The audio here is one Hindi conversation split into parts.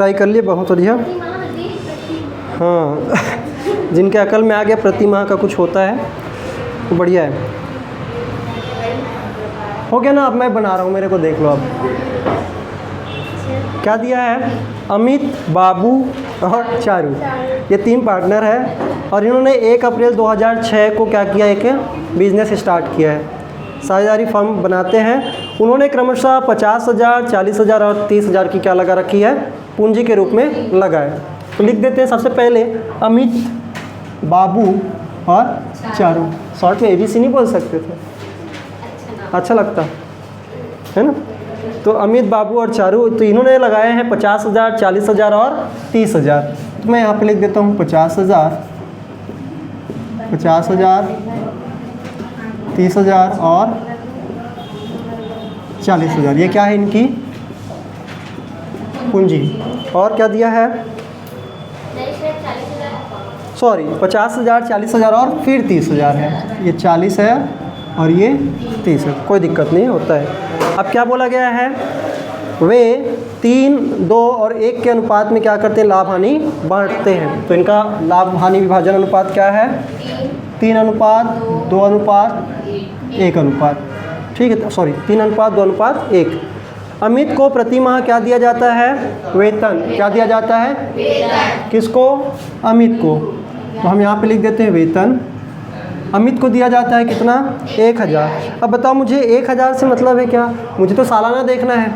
ट्राई कर लिए, बहुत बढ़िया। हाँ जिनके अकल में आ गया प्रति माह का कुछ होता है तो बढ़िया है। हो गया ना, अब मैं बना रहा हूँ, मेरे को देख लो। अब क्या दिया है? अमित, बाबू और चारू, ये 3 पार्टनर है और इन्होंने 1 अप्रैल 2006 को क्या किया, एक बिज़नेस स्टार्ट किया है, साझेदारी फर्म बनाते हैं। उन्होंने क्रमशः 50,000, 40,000 और 30,000 की क्या लगा रखी है, पूंजी के रूप में लगाए। तो लिख देते हैं सबसे पहले अमित, बाबू और चारू। शॉर्ट में ABC नहीं बोल सकते थे, अच्छा लगता है ना। तो अमित, बाबू और चारू, तो इन्होंने लगाए हैं 50,000, 40,000 और 30,000। तो मैं यहाँ पे लिख देता हूँ 50,000, 30,000 और 40,000। ये क्या है इनकी पूंजी। और क्या दिया है, सॉरी 50,000, 40,000 और फिर 30,000 है। ये 40 है और ये 30 है, कोई दिक्कत नहीं होता है। अब क्या बोला गया है, वे 3, 2 और 1 के अनुपात में क्या करते हैं, लाभ हानि बांटते हैं। तो इनका लाभ हानि विभाजन अनुपात क्या है, 3 अनुपात 2 अनुपात 1 अनुपात, ठीक है, सॉरी 3 अनुपात 2 अनुपात 1। अमित को प्रति माह क्या दिया जाता है, वेतन। क्या दिया जाता है, वेतन। किसको, अमित को। तो हम यहाँ पे लिख देते हैं वेतन। अमित को दिया जाता है कितना, 1,000। अब बताओ मुझे 1,000 से मतलब है क्या, मुझे तो सालाना देखना है।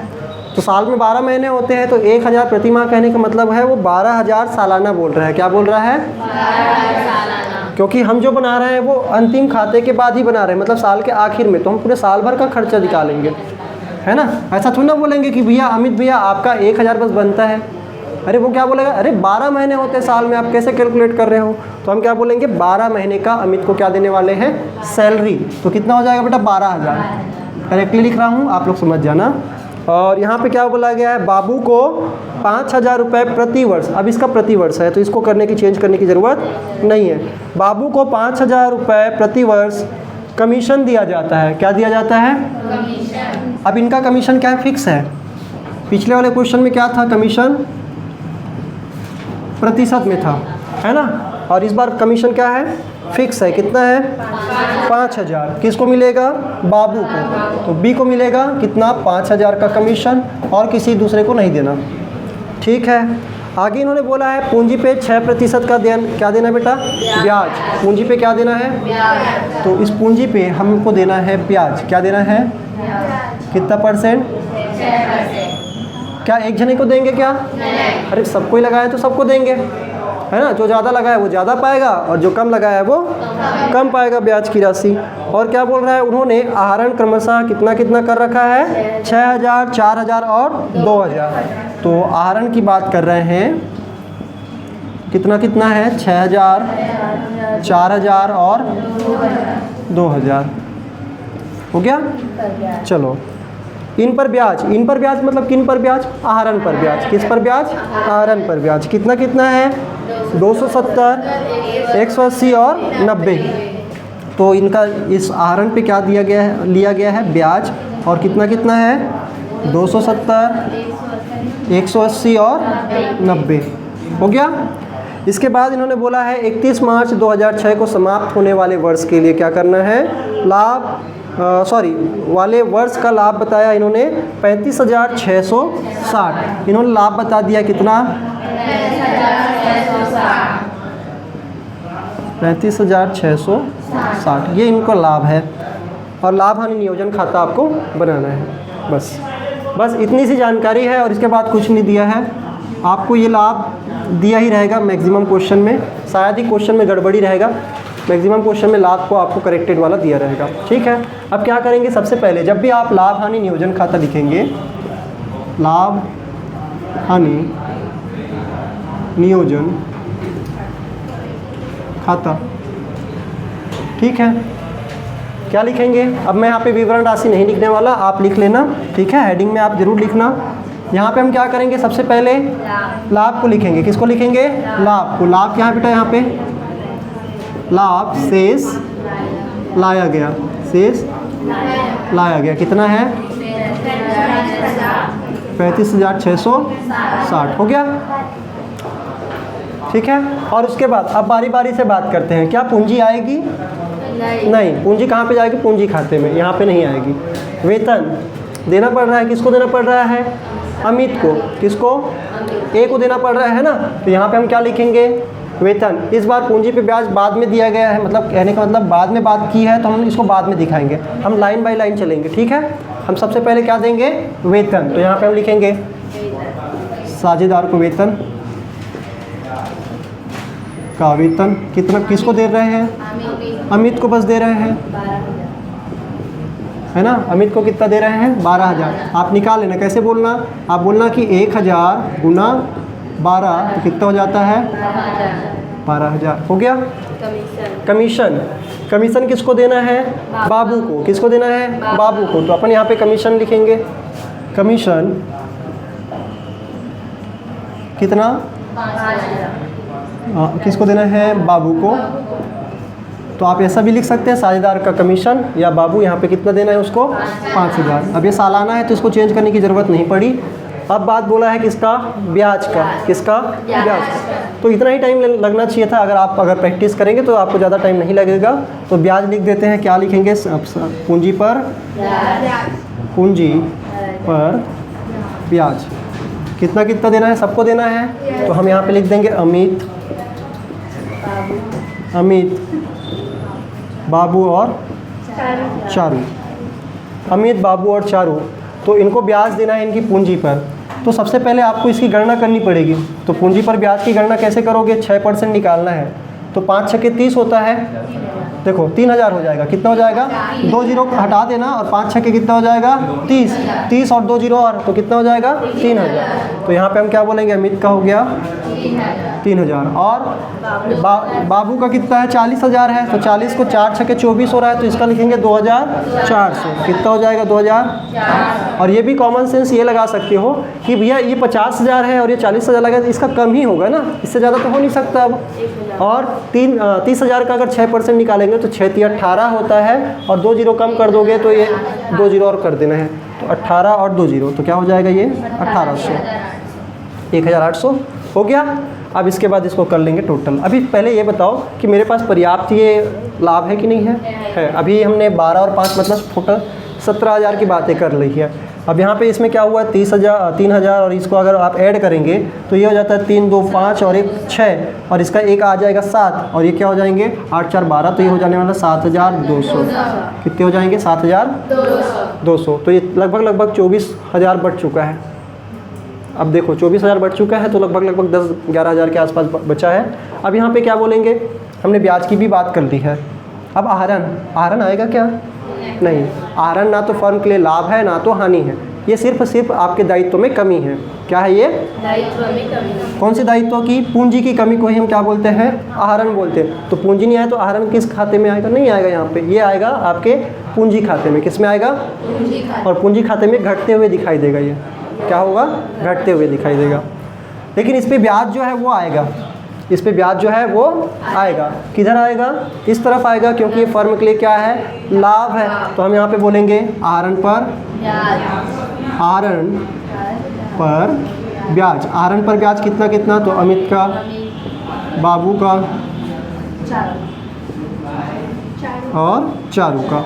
तो साल में 12 महीने होते हैं, तो 1,000 प्रति माह कहने का मतलब है वो 12,000 सालाना बोल रहा है। क्या बोल रहा है, 12,000 सालाना। क्योंकि हम जो बना रहे हैं वो अंतिम खाते के बाद ही बना रहे हैं, मतलब साल के आखिर में। तो हम पूरे साल भर का खर्चा निकालेंगे, है ना। ऐसा थोड़ी ना बोलेंगे कि भैया अमित भैया आपका 1,000 बस बनता है। अरे वो क्या बोलेगा, अरे 12 महीने होते हैं साल में, आप कैसे कैलकुलेट कर रहे हो। तो हम क्या बोलेंगे, 12 महीने का अमित को क्या देने वाले हैं, सैलरी। तो कितना हो जाएगा बेटा, 12,000। करेक्टली लिख रहा हूँ, आप लोग समझ जाना। और यहाँ पे क्या बोला गया है, बाबू को 5,000 रुपये प्रति वर्ष। अब इसका प्रति वर्ष है तो इसको करने की, चेंज करने की ज़रूरत नहीं है। बाबू को 5,000 रुपये प्रति वर्ष कमीशन दिया जाता है। क्या दिया जाता है, कमीशन। अब इनका कमीशन क्या है, फिक्स है। पिछले वाले क्वेश्चन में क्या था, कमीशन प्रतिशत में था, है ना। और इस बार कमीशन क्या है, फिक्स है। कितना है, 5,000। किसको मिलेगा, बाबू को। तो बी को मिलेगा कितना, 5,000 का कमीशन, और किसी दूसरे को नहीं देना, ठीक है। आगे इन्होंने बोला है पूंजी पे 6% का क्या देना है बेटा, ब्याज। पूंजी पे क्या देना है, ब्याज। तो इस पूंजी पे हमको देना है ब्याज। क्या देना है, कितना परसेंट, 6%। क्या एक जने को देंगे क्या, नहीं। अरे सबको ही लगाया तो सबको देंगे, है ना। जो ज़्यादा लगाया वो ज़्यादा पाएगा और जो कम लगाया है वो कम पाएगा ब्याज की राशि। और क्या बोल रहा है, उन्होंने आहरण क्रमशः कितना कितना कर रखा है, 6,000, 4,000 और 2,000। तो आहरण की बात कर रहे हैं, कितना कितना है, 6,000, 4,000 और 2,000। हो गया, चलो। इन पर ब्याज, इन पर ब्याज मतलब किन पर ब्याज, आहरण पर ब्याज। किस पर ब्याज, आहरण पर ब्याज। कितना कितना है, 270, 180 और 90। तो इनका इस आहरण पे क्या दिया गया है, लिया गया है ब्याज। और कितना कितना है, 270, 180 और 90। हो गया। इसके बाद इन्होंने बोला है 31 मार्च 2006 को समाप्त होने वाले वर्ष के लिए क्या करना है, लाभ वाले वर्ष का लाभ बताया इन्होंने 35,660। इन्होंने लाभ बता दिया कितना, 35,660। ये इनका लाभ है और लाभ हानि नियोजन खाता आपको बनाना है। बस इतनी सी जानकारी है और इसके बाद कुछ नहीं दिया है। आपको ये लाभ दिया ही रहेगा मैक्सिमम क्वेश्चन में, शायद ही क्वेश्चन में गड़बड़ी रहेगा। मैक्सिमम क्वेश्चन में लाभ को आपको करेक्टेड वाला दिया रहेगा, ठीक है। अब क्या करेंगे, सबसे पहले जब भी आप लाभ हानि नियोजन खाता लिखेंगे, लाभ हानि नियोजन खाता, ठीक है, क्या लिखेंगे। अब मैं यहाँ पे विवरण राशि नहीं लिखने वाला, आप लिख लेना, ठीक है। हेडिंग में आप जरूर लिखना। यहाँ पे हम क्या करेंगे, सबसे पहले लाभ को लिखेंगे। किसको लिखेंगे, लाभ को। लाभ क्या है बेटा, यहाँ पे लाभ शेष लाया गया, शेष लाया गया कितना है, 35,660 हो गया। ठीक है, और उसके बाद अब बारी बारी से बात करते हैं। क्या पूंजी आएगी? नहीं। पूंजी कहाँ पे जाएगी? पूंजी खाते में, यहाँ पे नहीं आएगी। वेतन देना पड़ रहा है, किसको देना पड़ रहा है? अमित को। किसको? ए को देना पड़ रहा है ना, तो यहाँ पे हम क्या लिखेंगे? वेतन। इस बार पूंजी पे ब्याज बाद में दिया गया है, मतलब कहने का मतलब बाद में बात की है, तो हम इसको बाद में दिखाएंगे। हम लाइन बाय लाइन चलेंगे, ठीक है। हम सबसे पहले क्या देंगे? वेतन। तो यहाँ पे हम लिखेंगे साझेदार को वेतन का वेतन कितना, किसको दे रहे हैं? अमित को बस दे रहे हैं, है ना। अमित को कितना दे रहे हैं? 12,000। आप निकाल लेना, कैसे बोलना? आप बोलना कि 1,000 गुना 12 तो कितना हो जाता है? 12,000 हो गया। कमीशन। कमीशन किसको देना है? बाबू को। किसको देना है? बाबू को। तो अपन यहाँ पे कमीशन लिखेंगे। कमीशन कितना? किसको देना है? बाबू को। तो आप ऐसा भी लिख सकते हैं, साझेदार का कमीशन या बाबू, यहाँ पे कितना देना है उसको? 5,000। अब ये सालाना है तो इसको चेंज करने की ज़रूरत नहीं पड़ी। अब बात बोला है किसका? ब्याज का। किसका? ब्याज का। तो इतना ही टाइम लगना चाहिए था। अगर प्रैक्टिस करेंगे तो आपको ज़्यादा टाइम नहीं लगेगा। तो ब्याज लिख देते हैं। क्या लिखेंगे? पूंजी पर ब्याज। कितना कितना देना है? सबको देना है। तो हम यहाँ पे लिख देंगे अमित, बाबू और चारू। अमित, बाबू और चारू, तो इनको ब्याज देना है इनकी पूंजी पर। तो सबसे पहले आपको इसकी गणना करनी पड़ेगी। तो पूंजी पर ब्याज की गणना कैसे करोगे? 6% निकालना है। तो 5 छक्के 30 होता है। देखो 3,000 हो जाएगा। कितना हो जाएगा? 2 जीरो हटा देना, और 5 छक्के कितना हो जाएगा? 30 और 2 जीरो और, तो कितना हो जाएगा? 3,000। तो यहाँ पे हम क्या बोलेंगे? अमित का हो गया 3,000, और बाबू का कितना है? 40,000 है। तो 40 को 4 छक्के 24 हो रहा है, तो इसका लिखेंगे 2,400। कितना हो जाएगा? 2,000। और ये भी कॉमन सेंस ये लगा सकते हो कि भैया ये 50,000 है और ये 40,000 लगा, इसका कम ही होगा ना, इससे ज़्यादा तो हो नहीं सकता अब। और 30,000 का अगर 6% निकालेंगे तो 6 × 18 होता है, और 2 जीरो कम कर दोगे तो ये 2 जीरो और कर देना है, तो 18 और 2 जीरो, तो क्या हो जाएगा? ये 1800, 1,800 हो गया। अब इसके बाद इसको कर लेंगे टोटल। अभी पहले ये बताओ कि मेरे पास पर्याप्त ये लाभ है कि नहीं है? अभी हमने 12 और 5 मतलब टोटल 17,000 की बातें कर ली है। अब यहाँ पे इसमें क्या हुआ? 3,000, और इसको अगर आप ऐड करेंगे तो ये हो जाता है 3 2 5 और 1 6, और इसका एक आ जाएगा 7, और ये क्या हो जाएंगे? 8 4 12, तो ये हो जाने वाला 7,200। कितने हो जाएंगे? 7,200। तो ये लगभग 24,000 बढ़ चुका है। अब देखो 24,000 बढ़ चुका है, तो लगभग 10-11 हज़ार के आसपास बचा है। अब यहाँ पे क्या बोलेंगे? हमने ब्याज की भी बात कर ली है। अब आहरण आएगा क्या? नहीं। आहरण ना तो फर्म के लिए लाभ है, ना तो हानि है। ये सिर्फ आपके दायित्व में कमी है। क्या है ये? दायित्व में कमी। कौन से दायित्व की? पूंजी की कमी को ही हम क्या बोलते हैं? आहरण बोलते हैं। तो पूंजी नहीं आया तो आहरण किस खाते में आएगा? नहीं आएगा यहाँ पे, ये आएगा आपके पूंजी खाते में। किस में आएगा? पूंजी खाते। और पूंजी खाते में घटते हुए दिखाई देगा। ये क्या होगा? घटते हुए दिखाई देगा। लेकिन इस पर ब्याज जो है वो आएगा, इस पे ब्याज जो है वो आएगा। किधर आएगा? इस तरफ आएगा, क्योंकि ये फर्म के लिए क्या है? लाभ है। तो हम यहाँ पे बोलेंगे आहरण पर ब्याज। आहरण पर ब्याज कितना कितना? तो अमित का, बाबू का और चारू का,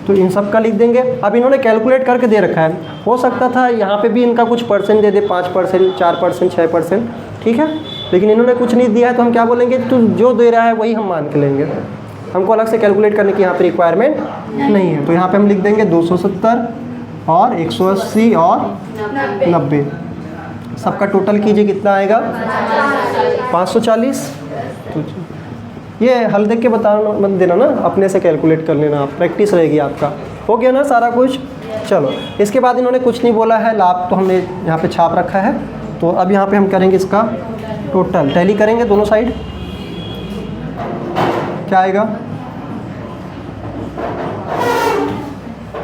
तो इन सब का लिख देंगे। अब इन्होंने कैलकुलेट करके दे रखा है, हो सकता था यहाँ पे भी इनका कुछ परसेंट दे दे, 5%, 4%, 6%, ठीक है। लेकिन इन्होंने कुछ नहीं दिया है, तो हम क्या बोलेंगे? तो जो दे रहा है वही हम मान के लेंगे। हमको अलग से कैलकुलेट करने की यहाँ पे रिक्वायरमेंट नहीं है। तो यहाँ पे हम लिख देंगे 270 और 180 और 90। सबका टोटल कीजिए, कितना आएगा? 540। तो ये हल देख के बताना मत देना ना, अपने से कैलकुलेट कर लेना, आप प्रैक्टिस रहेगी आपका। हो गया ना सारा कुछ? चलो, इसके बाद इन्होंने कुछ नहीं बोला है, लाभ तो हमने यहाँ पे छाप रखा है। तो अब यहाँ पे हम करेंगे इसका टोटल, टैली करेंगे दोनों साइड। क्या आएगा?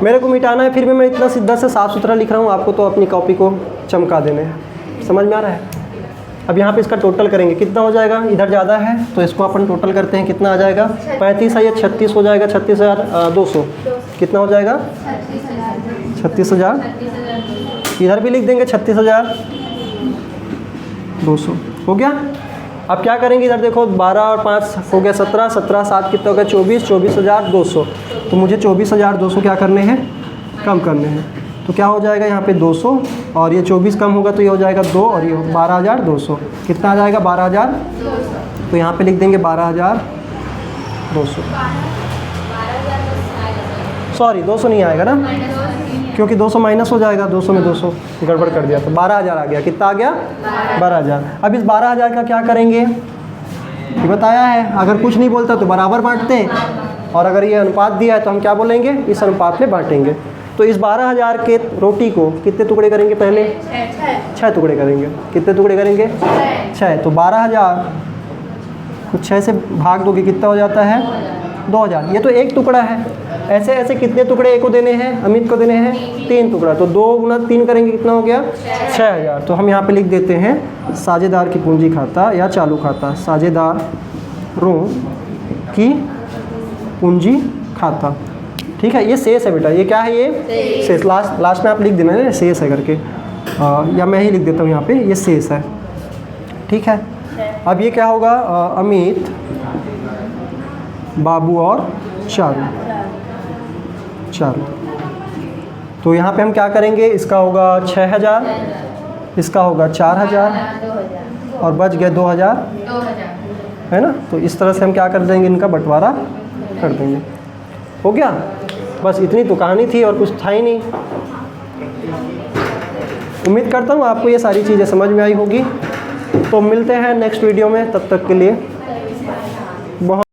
मेरे को मिटाना है, फिर भी मैं इतना सीधा से साफ़ सुथरा लिख रहा हूँ, आपको तो अपनी कॉपी को चमका देने हैं। समझ में आ रहा है? अब यहाँ पे इसका टोटल करेंगे, कितना हो जाएगा? इधर ज़्यादा है तो इसको अपन टोटल करते हैं, कितना आ जाएगा? 35 है, ये 36 हो जाएगा, 36,200। कितना हो जाएगा? 36,000 इधर भी लिख देंगे 36,200 हो गया। अब क्या करेंगे, इधर देखो 12 और 5 हो गया 17, 17 7 कितना हो गया 24, 24,200। तो मुझे 24,200 क्या करने हैं, कम करने हैं। तो क्या हो जाएगा यहाँ पे 200 और ये 24 कम होगा तो ये हो जाएगा 2 और ये 12,200। कितना आ जाएगा 12,000। तो यहाँ पे लिख देंगे 12,200। सॉरी 200 नहीं आएगा ना, क्योंकि 200 माइनस हो जाएगा, 200 में 200 गड़बड़ कर दिया तो 12,000 आ गया। कितना आ गया 12,000। अब इस 12,000 का क्या करेंगे, ये बताया है, अगर कुछ नहीं बोलता तो बराबर बांटते हैं, और अगर ये अनुपात दिया है तो हम क्या बोलेंगे, इस अनुपात में बांटेंगे। तो इस 12,000 के रोटी को कितने टुकड़े करेंगे, पहले 6 टुकड़े करेंगे। कितने टुकड़े करेंगे 6। तो 12,000 को 6 से भाग दोगे कितना हो जाता है 2,000। ये तो एक टुकड़ा है, ऐसे ऐसे कितने टुकड़े ए को देने हैं, अमित को देने हैं 3 टुकड़ा। तो 2 गुना 3 करेंगे कितना हो गया 6,000। तो हम यहाँ पे लिख देते हैं साझेदार की पूंजी खाता या चालू खाता, साझेदारों की पूंजी खाता। ठीक है, ये शेष है बेटा, ये क्या है, ये शेष। लास्ट में आप लिख देना है शेष है करके, या मैं ही लिख देता हूँ यहाँ पे, ये शेष है। ठीक है, अब ये क्या होगा, अमित, बाबू और चारू। तो यहाँ पे हम क्या करेंगे, इसका होगा 6,000, इसका होगा 4,000 और बच गया 2,000 है ना। तो इस तरह से हम क्या कर देंगे, इनका बंटवारा कर देंगे। हो गया, बस इतनी तो कहानी थी और कुछ था ही नहीं। उम्मीद करता हूँ आपको ये सारी चीज़ें समझ में आई होगी। तो मिलते हैं नेक्स्ट वीडियो में, तब तक के लिए बहुत